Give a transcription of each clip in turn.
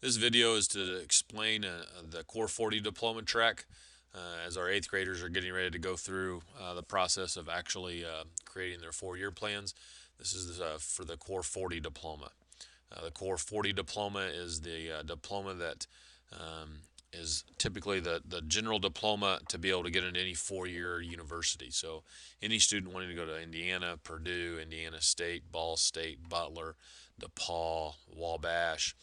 This video is to explain the Core 40 Diploma Track as our 8th graders are getting ready to go through the process of actually creating their 4-year plans. This is for the Core 40 Diploma. The Core 40 Diploma is the diploma that is typically the general diploma to be able to get into any 4-year university. So any student wanting to go to Indiana, Purdue, Indiana State, Ball State, Butler, DePaul, Wabash,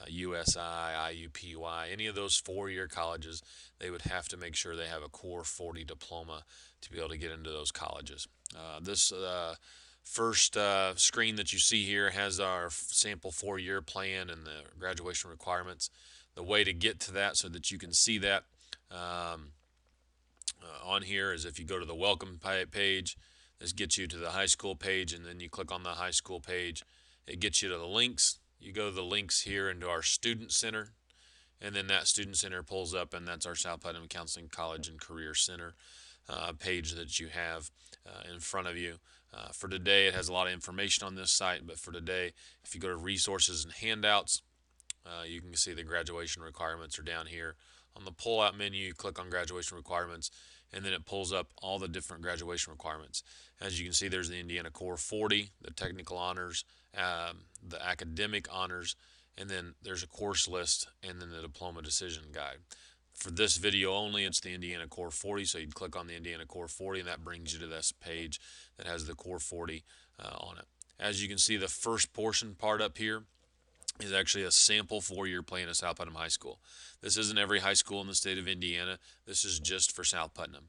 USI, IUPUI, any of those 4-year colleges, they would have to make sure they have a Core 40 diploma to be able to get into those colleges. This first screen that you see here has our sample 4-year plan and the graduation requirements. The way to get to that so that you can see that um, on here is if you go to the welcome page. This gets you to the high school page, and then you click on the high school page. It gets you to the links. You go to the links here into our student center, and then that student center pulls up, and that's our South Putnam Counseling College and Career Center page that you have in front of you. For today, it has a lot of information on this site, but for today, if you go to resources and handouts, you can see the graduation requirements are down here. On the pull-out menu, you click on graduation requirements, and then it pulls up all the different graduation requirements. As you can see, there's the Indiana Core 40, the technical honors, the academic honors, and then there's a course list, and then the diploma decision guide. For this video only, it's the Indiana Core 40, so you'd click on the Indiana Core 40, and that brings you to this page that has the Core 40 on it. As you can see, the first portion part up here is actually a sample 4-year plan at South Putnam High School. This isn't every high school in the state of Indiana. This is just for South Putnam.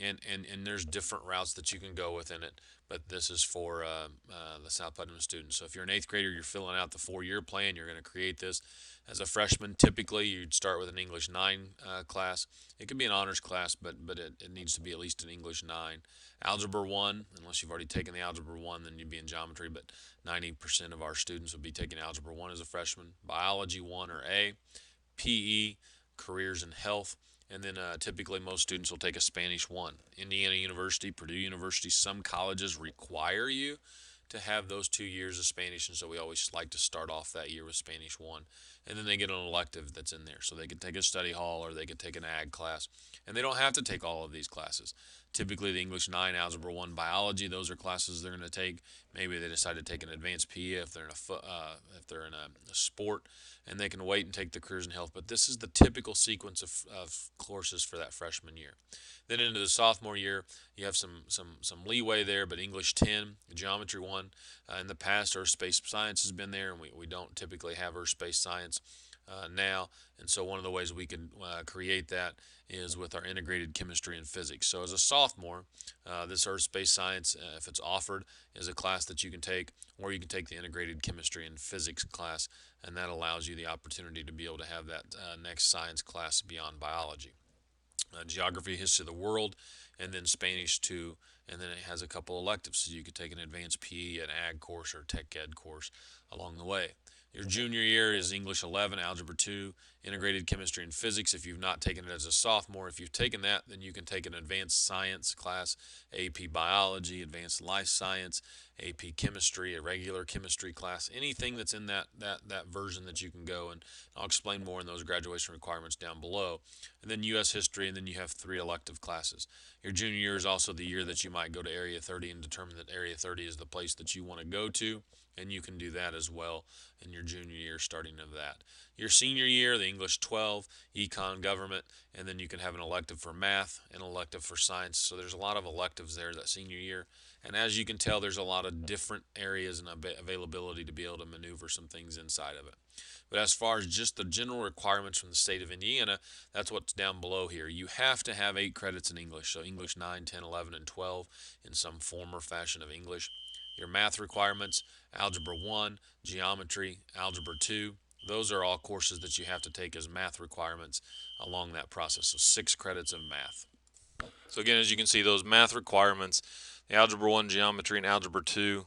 And there's different routes that you can go within it, but this is for the South Putnam students. So if you're an 8th grader, you're filling out the 4-year plan, you're going to create this. As a freshman, typically you'd start with an English 9 class. It could be an honors class, but it needs to be at least an English 9. Algebra 1, unless you've already taken the Algebra 1, then you'd be in geometry, but 90% of our students would be taking Algebra 1 as a freshman. Biology 1 or A, PE, careers and health, and then typically most students will take a Spanish 1. Indiana University, Purdue University, some colleges require you to have those 2 years of Spanish, and so we always like to start off that year with Spanish 1. And then they get an elective that's in there, so they could take a study hall or they could take an ag class, and they don't have to take all of these classes. Typically the English 9, Algebra 1, Biology, those are classes they're going to take. Maybe they decide to take an advanced PE if they're in a sport, and they can wait and take the careers and health. But this is the typical sequence of courses for that freshman year. Then into the sophomore year, you have some leeway there, but English 10, Geometry 1. In the past, Earth Space Science has been there, and we don't typically have Earth Space Science now. And so one of the ways we can create that is with our integrated chemistry and physics. So as a sophomore, this Earth Space Science, if it's offered, is a class that you can take, or you can take the integrated chemistry and physics class, and that allows you the opportunity to be able to have that next science class beyond biology. Geography, history of the world, and then Spanish 2, and then it has a couple electives, so you could take an advanced PE, an ag course, or tech ed course along the way. Your junior year is English 11, Algebra 2, Integrated Chemistry and Physics. If you've not taken it as a sophomore, if you've taken that, then you can take an Advanced Science class, AP Biology, Advanced Life Science, AP Chemistry, a regular chemistry class, anything that's in that version that you can go. And I'll explain more in those graduation requirements down below. And then U.S. History, and then you have 3 elective classes. Your junior year is also the year that you might go to Area 30 and determine that Area 30 is the place that you want to go to, and you can do that as well in your junior year starting of that. Your senior year, the English 12, Econ, Government, and then you can have an elective for math, an elective for science. So there's a lot of electives there that senior year. And as you can tell, there's a lot of different areas and availability to be able to maneuver some things inside of it. But as far as just the general requirements from the state of Indiana, that's what's down below here. You have to have 8 credits in English, so English 9, 10, 11, and 12 in some form or fashion of English. Your math requirements, Algebra 1, Geometry, Algebra 2, those are all courses that you have to take as math requirements along that process, so 6 credits of math. So again, as you can see, those math requirements, the Algebra 1, Geometry, and Algebra 2,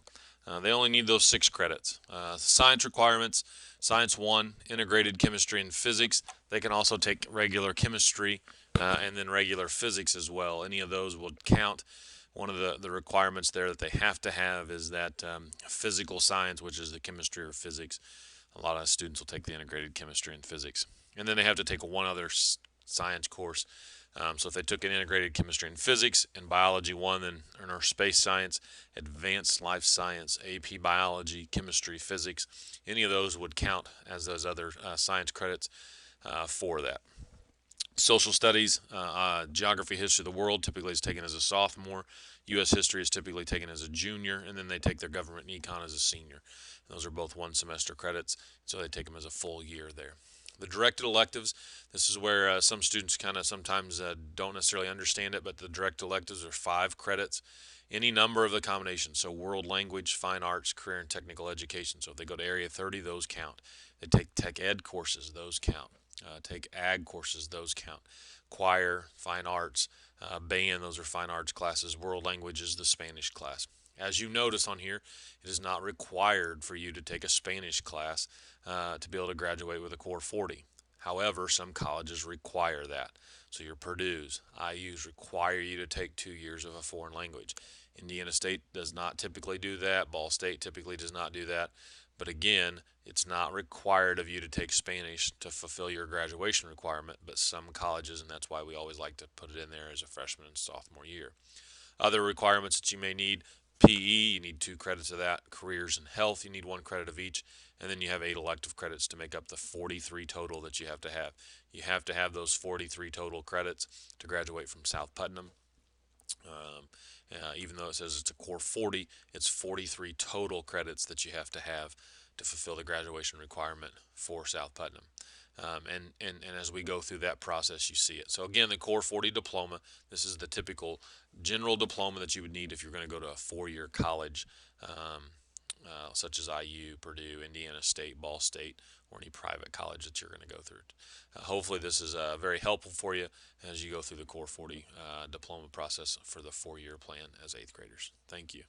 they only need those 6 credits. Science requirements, Science 1, Integrated Chemistry and Physics. They can also take regular chemistry and then regular physics as well. Any of those will count. One of the requirements there that they have to have is that physical science, which is the chemistry or physics. A lot of students will take the integrated chemistry and physics. And then they have to take one other science course. So if they took an integrated chemistry and physics and biology one, then in our space science, advanced life science, AP biology, chemistry, physics, any of those would count as those other science credits for that. Social studies, geography, history of the world typically is taken as a sophomore. U.S. history is typically taken as a junior, and then they take their government and econ as a senior. And those are both one semester credits, so they take them as a full year there. The directed electives, this is where some students kind of sometimes don't necessarily understand it, but the direct electives are 5 credits. Any number of the combinations, so world language, fine arts, career and technical education. So if they go to Area 30, those count. They take tech ed courses, those count. Take ag courses, those count. Choir, fine arts, band, those are fine arts classes. World language is the Spanish class. As you notice on here, it is not required for you to take a Spanish class to be able to graduate with a Core 40. However, some colleges require that. So your Purdue's, IU's require you to take 2 years of a foreign language. Indiana State does not typically do that. Ball State typically does not do that. But again, it's not required of you to take Spanish to fulfill your graduation requirement, but some colleges, and that's why we always like to put it in there as a freshman and sophomore year. Other requirements that you may need: PE, you need 2 credits of that. Careers and health, you need 1 credit of each. And then you have 8 elective credits to make up the 43 total that you have to have. You have to have those 43 total credits to graduate from South Putnam. Even though it says it's a Core 40, it's 43 total credits that you have to fulfill the graduation requirement for South Putnam. And as we go through that process, you see it. So again, the Core 40 diploma, this is the typical general diploma that you would need if you're going to go to a 4-year college, such as IU, Purdue, Indiana State, Ball State, or any private college that you're going to go through. Hopefully this is very helpful for you as you go through the Core 40 diploma process for the 4-year plan as 8th graders. Thank you.